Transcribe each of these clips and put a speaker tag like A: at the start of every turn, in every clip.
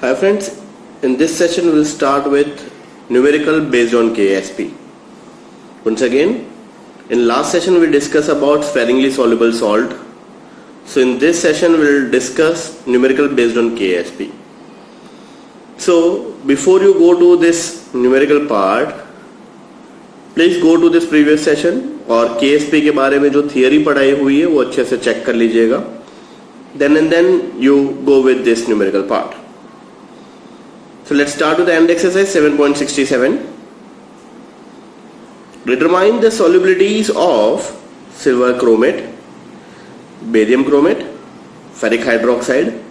A: Hi friends, in this session we will start with numerical based on KSP. Once again, in last session we discussed about sparingly soluble salt. So in this session we will discuss numerical based on KSP. So before you go to this numerical part, please go to this previous session और KSP के बारे में जो theory पढ़ाई हुई है वो अच्छे से चेक कर लीजिएगा. Then you go with this numerical part. So let's start with the end exercise 7.67. Determine the solubilities of silver chromate, barium chromate, ferric hydroxide,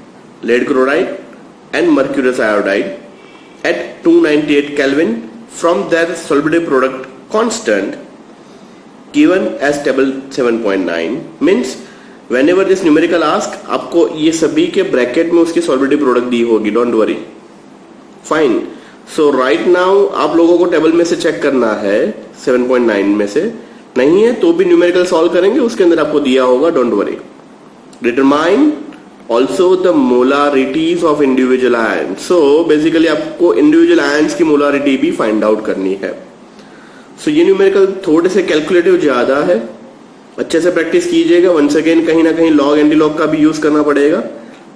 A: lead chloride and mercurous iodide at 298 Kelvin from their solubility product constant given as table 7.9. means whenever this numerical ask, आपको ये सभी के bracket में उसकी solubility product दी होगी. Don't worry. Fine. So right now आप लोगों को टेबल में से चेक करना है 7.9 में से. नहीं है तो भी न्यूमेरिकल सॉल्व करेंगे, उसके अंदर आपको दिया होगा. Don't worry. Determine also the molarities of individual ion. So basically आपको इंडिविजुअल आयन्स की मोलारिटी भी फाइंड आउट करनी है. सो ये न्यूमेरिकल थोड़े से कैलकुलेटिव ज्यादा है, अच्छे से प्रैक्टिस कीजिएगा. वंस अगेन कहीं ना कहीं लॉग एंटी लॉग का भी यूज करना पड़ेगा,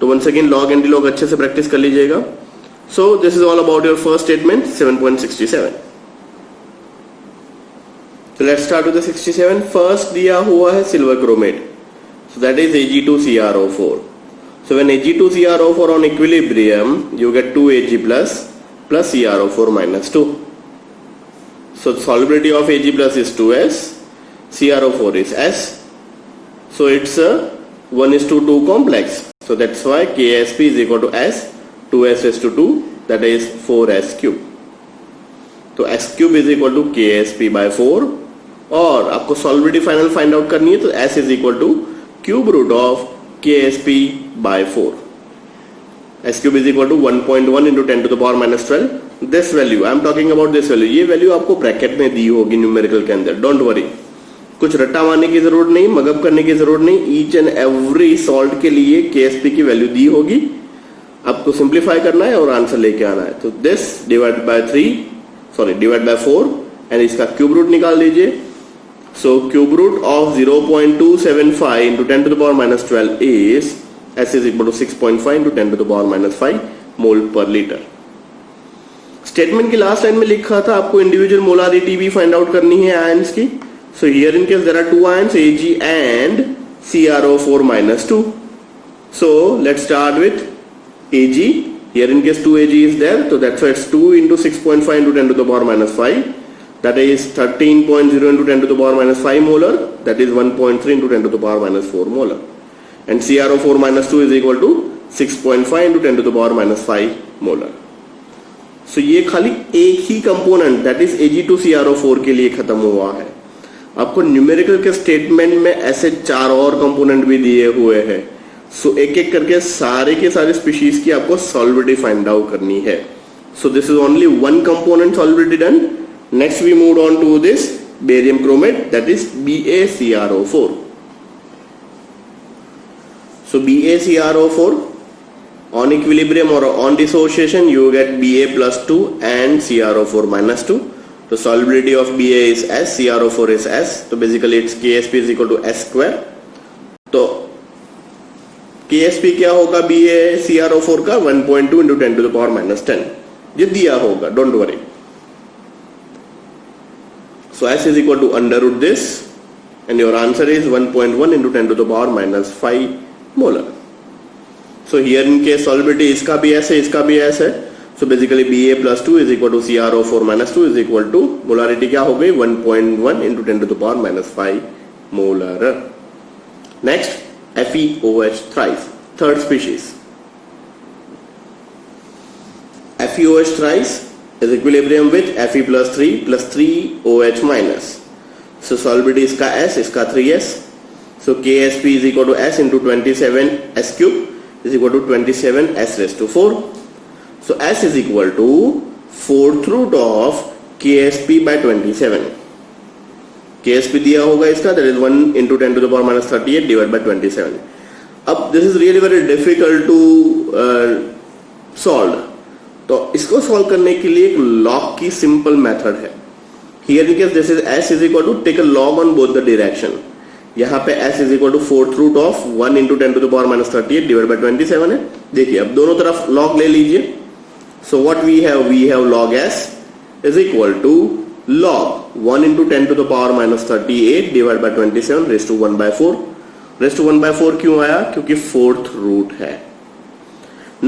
A: तो once again log anti log अच्छे से प्रैक्टिस कर लीजिएगा. So this is all about your first statement 7.67. So let's start with the 67. First दिया हुआ है silver chromate. So that is Ag2CrO4. So when Ag2CrO4 on equilibrium, you get 2Ag plus CrO4 minus 2. So the solubility of Ag plus is 2S, CrO4 is S. So it's a 1:2 complex. So that's why Ksp is equal to S. 2s raised to 2, that is 4s cube. तो s cube is equal to ksp by 4 और आपको solubility final find out करनी है, तो s is equal to cube root of ksp by 4. s cube is equal to 1.1 into 10 to the power minus 12. This value I am talking about, this value, ये value आपको bracket में दी होगी numerical के अंदर. Don't worry, कुछ रट्टा मारने की जरूरत नहीं, मगअप करने की जरूरत नहीं. ईच एंड एवरी सॉल्ट के लिए ksp की वैल्यू दी होगी, आपको सिंप्लीफाई करना है और आंसर लेके आना है. तो दिस डिवाइड बाय 4 एंड इसका क्यूब रूट निकाल लीजिए. So cube root of 0.275 into 10 to the power minus 12 is S is equal to 6.5 into 10 to the power minus 5 mole per litre. Statement की लास्ट लाइन में लिखा था आपको individual molarity भी find out करनी है आयंस की. So here in case there are two ions Ag and CrO4 minus 2. So let's start with Ag. Here in case 2Ag is there, so that's why it's 2 into 6.5 into 10 to the power minus 5. That is 13.0 into 10 to the power minus 5 molar. That is 1.3 into 10 to the power minus 4 molar. And CrO4 minus 2 is equal to 6.5 into 10 to the power minus 5 molar. So ये खाली एक ही component that is Ag2CrO4 के लिए खत्म हुआ है. आपको numerical के स्टेटमेंट में ऐसे 4 और कंपोनेंट भी दिए हुए हैं. सो एक एक करके सारे के सारे स्पीशीज की आपको सॉल्युबिलिटी फाइंड आउट करनी है. So this is only one component solubility done. Next we move on to this barium chromate, that is BaCrO4. So BaCrO4 on equilibrium or on dissociation you get Ba plus 2 and CrO4 minus 2. The solubility of Ba is S, CrO4 is S. So basically it's Ksp is equal to S square. तो KSP क्या होगा BaCrO4 का 1.2 into 10 to the power minus 10 ये दिया होगा. Don't worry. So S is equal to under root this and your answer is 1.1 into 10 to the power minus 5 molar. So here in case solubility इसका भी S है, इसका भी S है. So basically Ba plus 2 is equal to CrO4 minus 2 is equal to molarity क्या हो गई 1.1 into 10 to the power minus 5 molar. Next FeOH thrice, third species. FeOH thrice is equilibrium with Fe plus 3 minus. So solubility इसका S, इसका 3S. So Ksp is equal to S into 27 S cube is equal to 27 S raised to 4. So S is equal to 4th root of Ksp by 27. Ksp दिया होगा इसका, that is 1 into 10 to the power minus 38 divided by 27. अब this is really very difficult to solve. तो इसको solve करने के लिए एक लॉग की सिंपल मेथड है. Here in case this is s is equal to take a log on both the direction. यहाँ पे s is equal to 4th root of 1 into 10 to the power minus 38 divide by 27 है. देखिए अब दोनों तरफ log ले लीजिए. So what we have log s is equal to log 1 into 10 to the power minus 38 divided by 27 raised to 1 by 4. raised to 1 by 4 क्यों आया? क्योंकि 4th रूट है.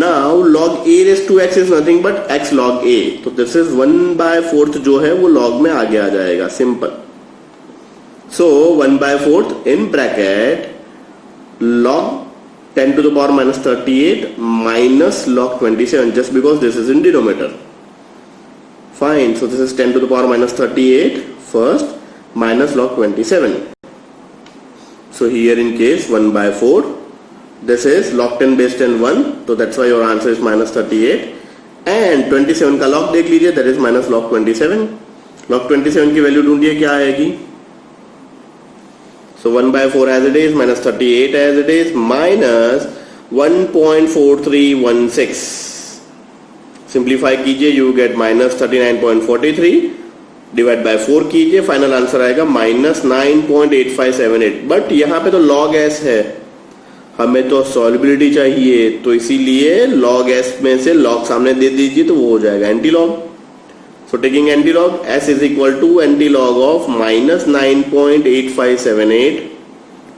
A: Now log a raised to x is nothing but x log a. तो this is 1 by 4th जो है वो log में आगे आ जाएगा. Simple. So 1 by 4th in bracket log 10 to the power minus 38 minus log 27 just because this is in denominator. Fine. So this is 10 to the power minus 38 first minus log 27. So here in case 1 by 4, this is log 10 base 10 1. So that's why your answer is minus 38. And 27 का log देख लीजिए, that is minus log 27. log 27 की value ढूंढिए क्या आएगी. So 1 by 4 as it is, minus 38 as it is, minus 1.4316. Simplify कीजिए, you get minus 39.43 divide by 4 कीजिए, final answer आएगा माइनस 9.8578. बट यहाँ पे तो log s है, हमें तो सॉल्युबिलिटी चाहिए, तो इसीलिए log s में से log सामने दे दीजिए तो वो हो जाएगा anti log. So taking anti log s is equal to anti log of minus 9.8578.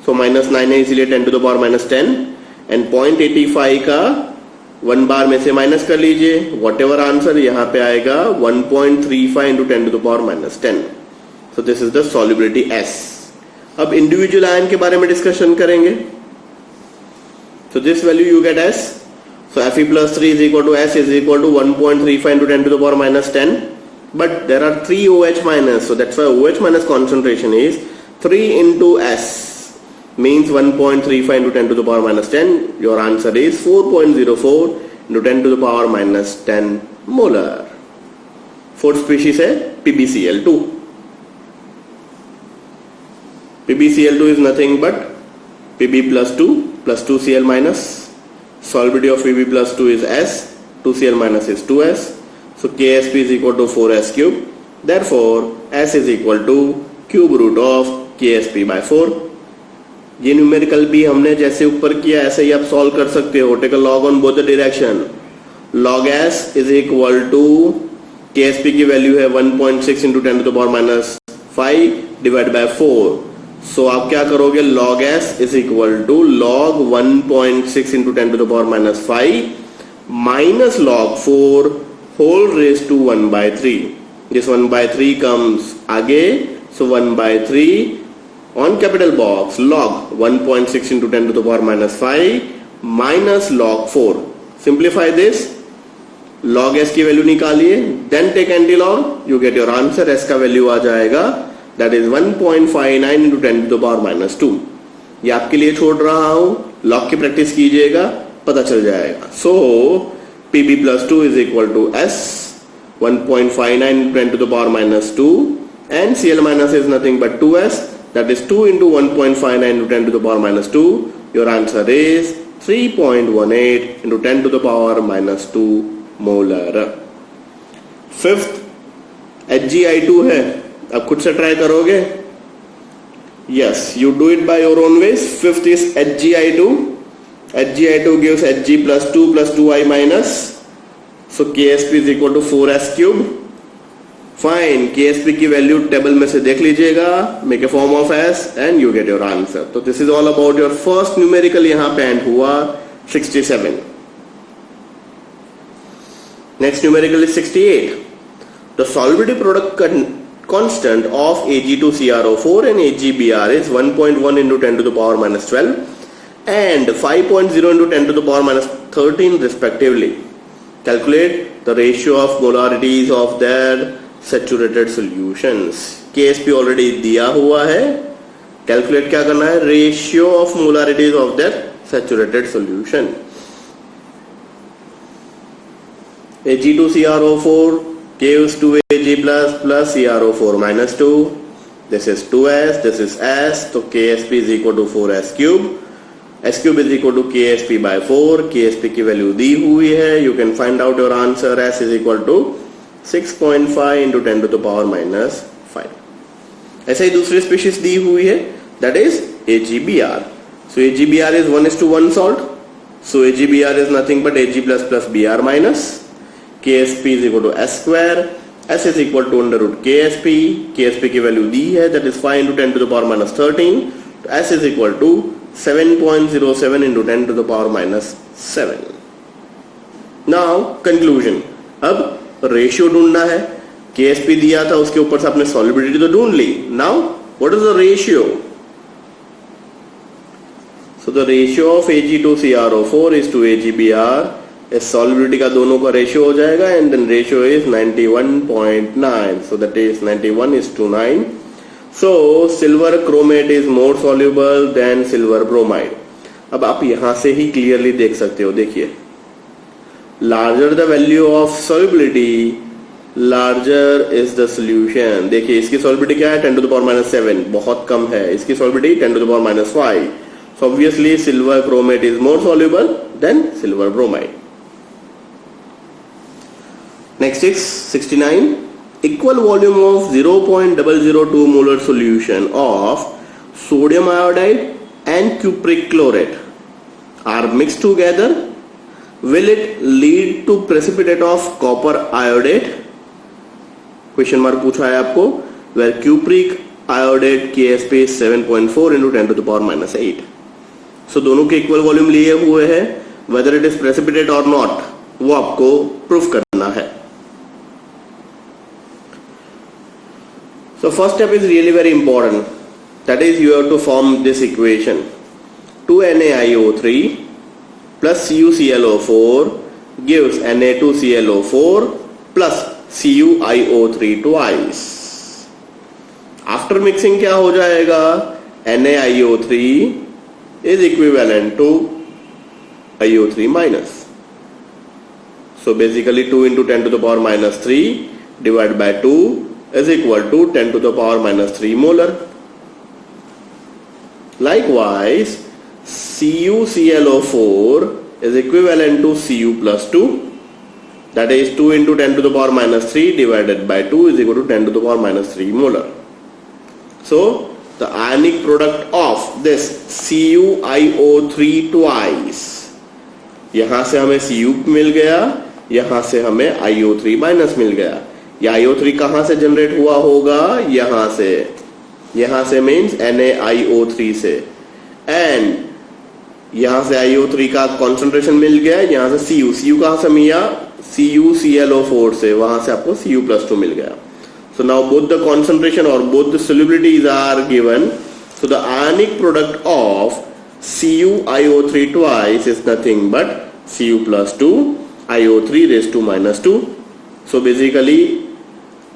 A: सो माइनस 9 है इसीलिए 10 to the power minus 10 and 0.85 का 1 बार में से माइनस कर लीजिए. वॉट एवर आंसर यहाँ पे आएगा 1.35 into 10 to the power minus 10. So this is the solubility S. अब इंडिविजुअल आयन के बारे में डिस्कशन करेंगे. So this value you get S. So Fe plus 3 is equal to S is equal to 1.35 into 10 to the power minus 10. But there are 3 OH minus, so that's why OH minus concentration is 3 into S. Means 1.35 into 10 to the power minus 10. Your answer is 4.04 into 10 to the power minus 10 molar. Fourth species है PbCl2. PbCl2 is nothing but Pb plus 2 plus 2Cl minus. Solubility of Pb plus 2 is S. 2Cl minus is 2S. So Ksp is equal to 4S cube. Therefore S is equal to cube root of Ksp by 4. ये numerical भी हमने जैसे ऊपर किया ऐसे ही आप solve कर सकते हो. Take a log on both the direction. log s is equal to Ksp की वैल्यू है 1.6 into 10 to the power minus 5 divide by 4. So आप क्या करोगे, log s is equal to log 1.6 into 10 to the power minus 5 minus log 4 whole raise to 1 by 3. This 1 by 3 comes आगे. So 1 by 3 on capital box log 1.6 into 10 to the power minus 5 minus log 4. Simplify this. log s की value निकालिए, then take anti-log, you get your answer. s का value आ जाएगा that is 1.59 into 10 to the power minus 2. ये आपके लिए छोड़ रहा हूं, log की प्रैक्टिस कीजिएगा, पता चल जाएगा. So Pb plus 2 is equal to s 1.59 into 10 to the power minus 2 and Cl minus is nothing but 2s. That is 2 into 1.59 into 10 to the power minus 2. Your answer is 3.18 into 10 to the power minus 2 molar. Fifth HgI2 है. अब खुद से try करोगे? Yes, you do it by your own ways. Fifth is HgI2. HgI2 gives Hg plus 2 plus 2i minus. So Ksp is equal to 4s cube. Fine. Ksp की value table में से देख लीजिएगा, make a form of s and you get your answer. तो this is all about your first numerical. यहां पे end हुआ 67. Next numerical is 68. The solubility product constant of Ag2CrO4 and AgBr is 1.1 into 10 to the power minus 12 and 5.0 into 10 to the power minus 13 respectively. Calculate the ratio of molarities of their saturated solutions. Ksp already दिया हुआ है. Calculate क्या करना है, ratio of molarities of that saturated solution. Ag2CrO4 gives 2Ag plus CrO4 minus 2. This is 2s, this is s. So Ksp is equal to 4s cube. S cube is equal to KSP by 4. KSP की value दी हुई है. You can find out your answer. S is equal to 6.5 into 10 to the power minus 5. ऐसा ही दूसरी species दी हुई है, that is AgBr. So AgBr is 1:1 salt. So AgBr is nothing but Ag plus Br minus. KSP is equal to S square. S is equal to under root KSP. KSP की value दी है, that is 5 into 10 to the power minus 13. S is equal to 7.07 into 10 to the power minus 7. Now conclusion. अब ratio ढूंढना है. KSP दिया था, उसके ऊपर से आपने सॉल्युबिलिटी तो ढूंढ ली. Now what is the ratio? So the ratio of Ag2CrO4 is to AgBr. इस सॉल्युबिलिटी का दोनों का रेशियो हो जाएगा and then ratio is 91.9. So that is 91:9. So silver chromate is more soluble than silver bromide. अब आप यहां से ही क्लियरली देख सकते हो. देखिए, larger the value of solubility, larger is the solution. देखिए, इसकी सॉल्युबिलिटी क्या है? 10 to the power minus 7, बहुत कम है. इसकी solubility 10 to the power minus 5. So obviously silver chromate is more soluble than silver bromide. Next is 69. Equal volume of 0.002 molar solution of sodium iodide and cupric chlorate are mixed together. Will it lead to precipitate of copper iodate? Question mark पूछा है आपको. Where cupric iodate KSP is 7.4 into 10 to the power minus 8. So दोनों के equal volume लिए हुए हैं. Whether it is precipitate or not, वो आपको प्रूफ करना है. So first step is really very important. That is, you have to form this equation. 2NaIO3 plus CuClO4 gives Na2ClO4 plus CuIO3 twice. After mixing क्या हो जाएगा? NaIO3 is equivalent to IO3 minus. So basically 2 into 10 to the power minus 3 divided by 2 is equal to 10 to the power minus 3 molar. Likewise, CuClO4 is equivalent to Cu plus 2. That is 2 into 10 to the power minus 3 divided by 2 is equal to 10 to the power minus 3 molar. So the ionic product of this CuIO3 twice, यहां से हमें Cu मिल गया, यहां से हमें IO3 minus मिल गया. या IO3 कहां से जनरेट हुआ होगा? यहां से मीन्स NaIO3 से. एंड यहां से IO3 का कॉन्सेंट्रेशन मिल गया. यहां से Cu कहां से मिला? CuClO4 से. वहां से आपको Cu plus 2 मिल गया. So now both the concentration or both the solubilities are given. So the ionic product of CuIO3 twice is nothing but Cu plus 2 IO3 raised to minus 2. So basically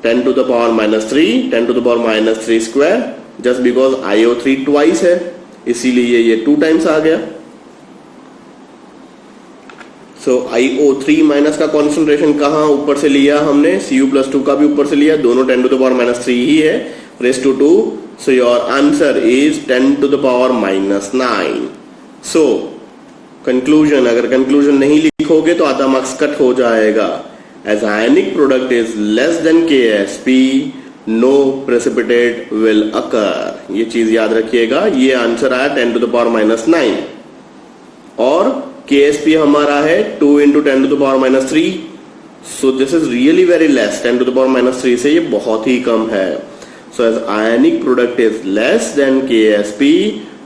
A: 10 to the power minus 3, 10 to the power minus 3 square, just because IO3 twice है इसीलिए ये 2 times आ गया. So IO3 minus का concentration कहाँ ऊपर से लिया हमने? Cu plus 2 का भी ऊपर से लिया. दोनों 10 to the power minus 3 ही है, raised to 2. So your answer is 10 to the power minus 9. So conclusion, अगर conclusion नहीं लिखोगे तो आधा मार्क्स कट हो जाएगा. As ionic product is less than KSP, no precipitate will occur. ये चीज याद रखिएगा. ये आंसर आया 10 to the power minus 9 और KSP हमारा है 2 into 10 to the power minus 3. So this is really very less. 10 to the power minus 3 से ये बहुत ही कम है. So as ionic product is less than KSP,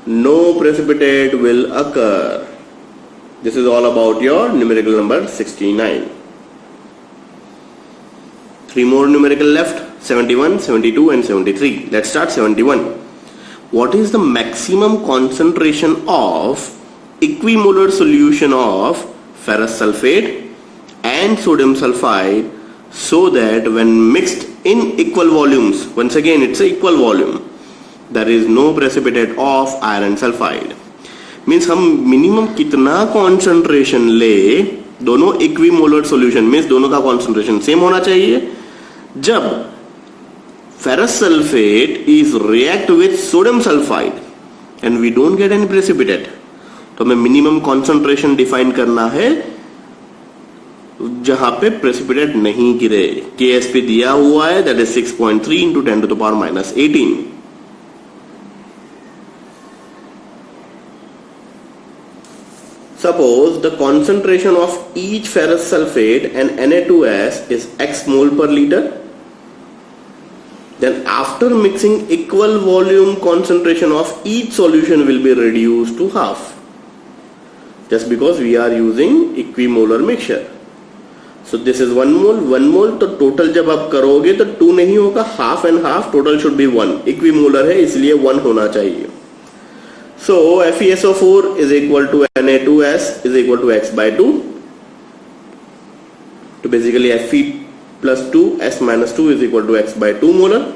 A: no precipitate will occur. This is all about your numerical number 69. 3 more numerical left, 71, 72 and 73. Let's start 71. What is the maximum concentration of equimolar solution of ferrous sulfate and sodium sulfide so that when mixed in equal volumes, once again it's a equal volume, there is no precipitate of iron sulfide. Means हम minimum कितना concentration ले, दोनों equimolar solution means दोनों का concentration same होना चाहिए. जब ferrous sulfate is react with sodium sulfide and we don't get any precipitate, तो हमें मिनिमम कॉन्सेंट्रेशन डिफाइन करना है जहां पे प्रेसिपिटेट नहीं गिरे। KSP दिया हुआ है, that is 6.3 into 10 to the power minus 18। Suppose the concentration of each ferrous sulfate and Na2S is x mole per liter. Then after mixing, equal volume concentration of each solution will be reduced to half. Just because we are using equimolar mixture. So this is 1 mole, तो total जब आप करोगे तो 2 नहीं होगा, half and half, total should be 1. Equimolar है इसलिए 1 होना चाहिए. So FeSO4 is equal to Na2S is equal to x by 2. So basically Fe plus 2 S minus 2 is equal to x by 2 molar.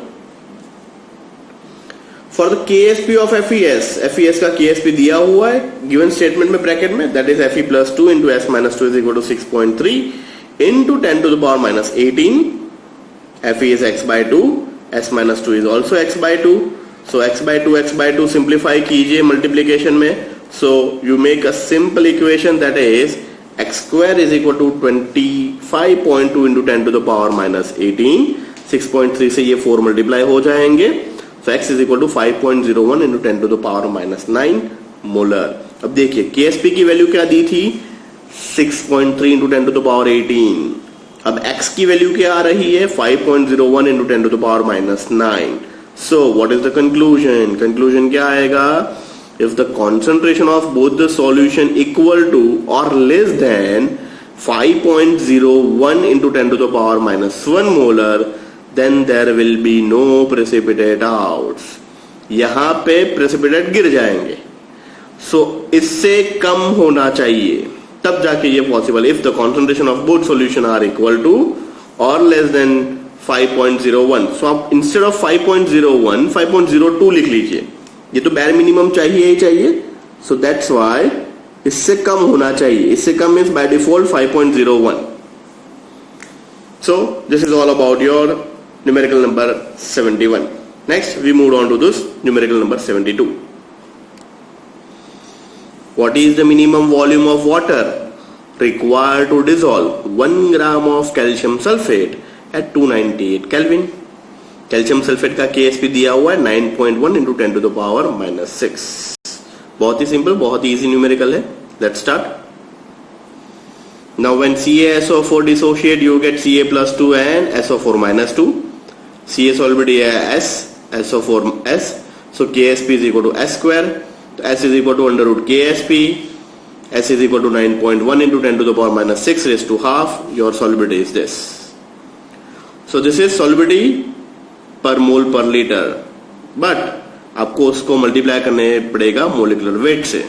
A: For the KSP of FES का KSP दिया हुआ है given statement में bracket में, that is Fe plus 2 into S minus 2 is equal to 6.3 into 10 to the power minus 18. Fe is x by 2, S minus 2 is also x by 2. So x by 2 simplify कीजिए multiplication में. So you make a simple equation that is x square is equal to 25.2 into 10 to the power minus 18. 6.3 से ये 4 multiply हो जाएंगे. So x is equal to 5.01 into 10 to the power minus 9 molar. अब देखिए KSP की value क्या दी थी, 6.3 into 10 to the power 18. अब x की वैल्यू क्या आ रही है, 5.01 into 10 to the power minus 9. So what is the conclusion? Conclusion क्या आएगा? If the concentration of both the solution equal to or less than 5.01 into 10 to the power minus 1 molar, then there will be no precipitate out. यहाँ पे precipitate गिर जाएंगे. So इससे कम होना चाहिए, तब जाके ये possible. If the concentration of both solution are equal to or less than 5.01. So आप instead of 5.01 5.02 लिख लीजिए. ये तो bare minimum चाहिए ही चाहिए. So that's why इससे कम होना चाहिए. इससे कम means by default 5.01. So this is all about your numerical number 71. Next we move on to this numerical number 72. What is the minimum volume of water required to dissolve 1 gram of calcium sulfate at 298 Kelvin? Calcium sulphate का KSP दिया हुआ है 9.1 into 10 to the power minus 6. बहुत ही simple, बहुत ही easy numerical है. Let's start. Now when CaSO4 dissociate you get Ca plus 2 and SO4 minus 2. Ca solubility है S, SO4 S. So KSP is equal to S square. तो S is equal to under root KSP. S is equal to 9.1 into 10 to the power minus 6 raised to half. Your solubility is this. So this is solubility per mole per liter, but आपको उसको multiply करने पड़ेगा molecular weight से.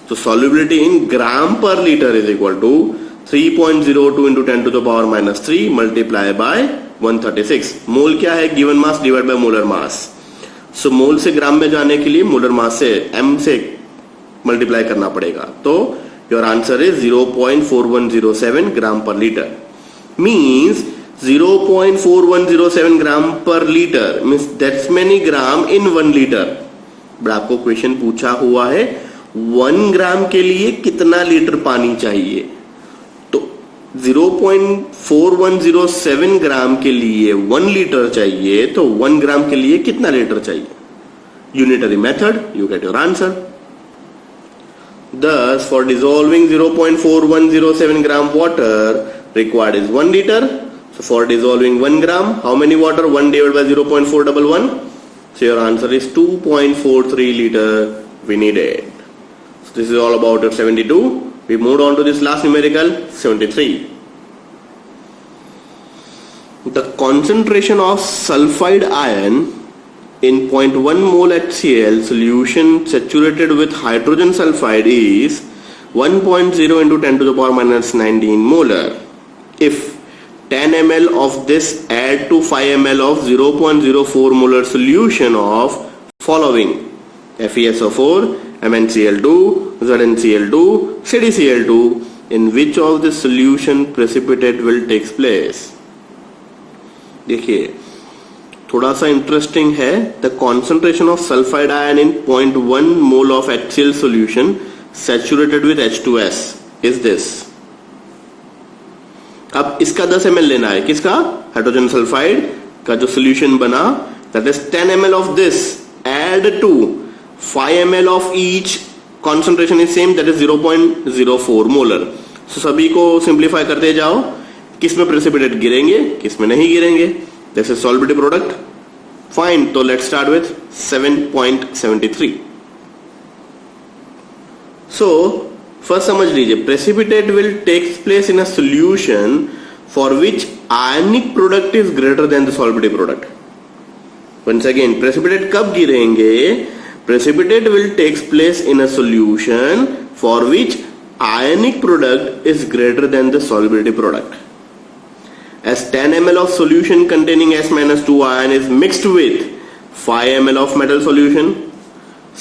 A: तो solubility in gram per liter is equal to 3.02 into 10 to the power minus 3 multiply by 136. Mole क्या है, given mass divide by molar mass. So mole से gram में जाने के लिए मोलर मास से m से मल्टीप्लाई करना पड़ेगा. तो योर आंसर इज 0.4107 ग्राम पर litre. Means 0.4107 gram per liter means that's many gram in 1 liter. But आपको क्वेश्चन पूछा हुआ है 1 ग्राम के लिए कितना लीटर पानी चाहिए. तो 0.4107 ग्राम के लिए 1 लीटर चाहिए, तो 1 ग्राम के लिए कितना लीटर चाहिए. Unitary method, you get your answer. Thus for dissolving 0.4107 gram water required is 1 liter. So for dissolving 1 gram, how many water? 1 divided by 0.411. So your answer is 2.43 liter we needed. So this is all about your 72. We moved on to this last numerical 73. The concentration of sulfide ion in 0.1 mole HCl solution saturated with hydrogen sulfide is 1.0 into 10 to the power minus 19 molar. If 10 ml of this add to 5 ml of 0.04 molar solution of following FeSO4, MnCl2, ZnCl2, CdCl2, in which of the solution precipitate will takes place. देखिए थोड़ा सा interesting है. The concentration of sulphide ion in 0.1 mole of HCl solution saturated with H2S is this. अब इसका 10 ml लेना है, किसका? Hydrogen sulphide का जो सोल्यूशन बना, that is 10 ml of this, add to 5 ml of each, concentration is same, that is 0.04 molar. So सभी को सिंप्लीफाई करते जाओ, किसमें प्रेसिपिटेट गिरेंगे, किसमें नहीं गिरेंगे. This is solubility product. Fine. तो let's start with 7.73. So first समझ लीजिए, precipitate will takes place in a solution for which ionic product is greater than the solubility product. Once again, precipitate कब गिरेंगे? Precipitate will takes place in a solution for which ionic product is greater than the solubility product. As 10 ml of solution containing S-2 ion is mixed with 5 ml of metal solution.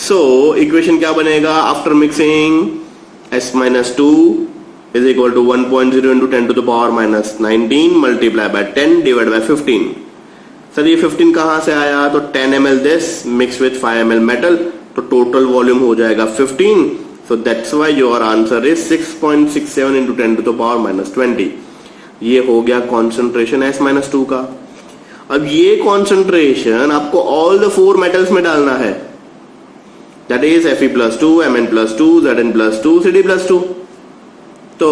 A: So equation क्या बनेगा after mixing? S-2 is equal to 1.0 into 10 to the power minus 19 multiplied by 10 divided by 15. Sir ये 15 कहाँ से आया? तो 10 ml this mixed with 5 ml metal, तो total volume हो जाएगा 15. So that's why your answer is 6.67 into 10 to the power minus 20. ये हो गया concentration S-2 का. अब ये concentration आपको all the 4 metals में डालना है. That is Fe+2, Mn+2, Zn+2, Cd+2. तो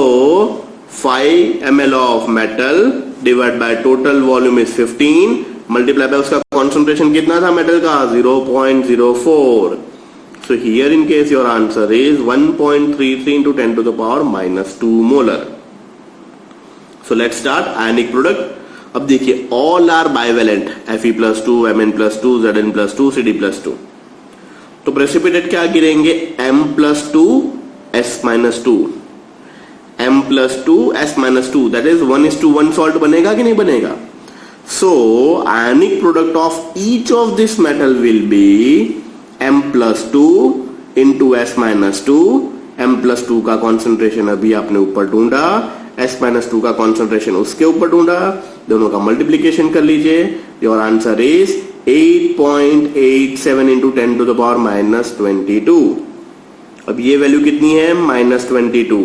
A: 5 ml of metal divided by total volume is 15 multiplied by उसका concentration कितना था metal का? 0.04. So here in case your answer is 1.33 into 10 to the power minus 2 molar. So let's start ionic product. अब देखिए all are bivalent, Fe+2, Mn+2, Zn+2, Cd+2. तो precipitate क्या गिरेंगे? M+2 S-2, M+2 S-2, that is 1:1 salt बनेगा कि नहीं बनेगा? So ionic product of each of this metal will be M+2 into S-2. M+2 का कॉन्सेंट्रेशन अभी आपने ऊपर ढूंढा, S-2 का कॉन्सेंट्रेशन उसके ऊपर ढूंढा, दोनों का मल्टीप्लीकेशन कर लीजिए. Your answer is 8.87 into 10 to the power minus 22. अब ये वैल्यू कितनी है? -22.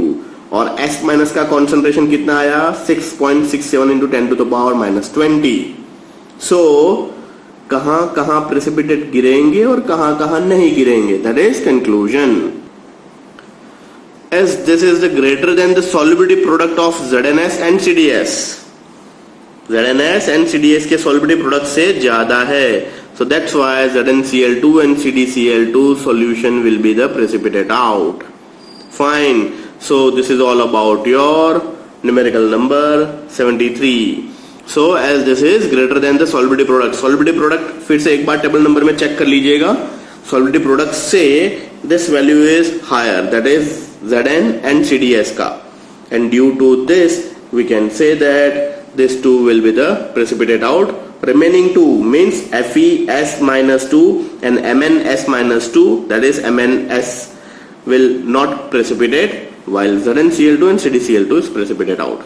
A: और S- का कॉन्सेंट्रेशन कितना आया? 6.67 into 10 to the power minus 20. सो कहां कहां प्रेसिपिटेट गिरेंगे और कहां कहां नहीं गिरेंगे, that is conclusion. As this is the greater than the solubility product of ZnS and CDS. ZnS and CDS के solubility product से ज्यादा है. So that's why ZnCl2 and CdCl2 solution will be the precipitate out. Fine. So this is all about your numerical number 73. So as this is greater than the solubility product फिर से एक बार table number में check कर लीजिएगा. solubility product से this value is higher, that is Zn and CDS का, and due to this we can say that this 2 will be the precipitate out. Remaining 2 means Fe(S-2) and Mn(S-2), that is Mn(S) will not precipitate, while ZnCl2 and CdCl2 is precipitate out.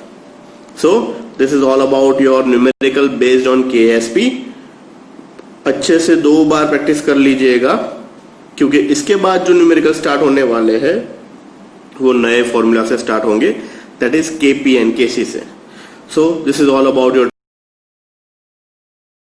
A: So this is all about your numerical based on KSP. अच्छे से 2 बार practice कर लीजिएगा, क्योंकि इसके बाद जो numerical start होने वाले हैं वो नए फॉर्मूला से स्टार्ट होंगे, that is KP and KC से. सो this is all about your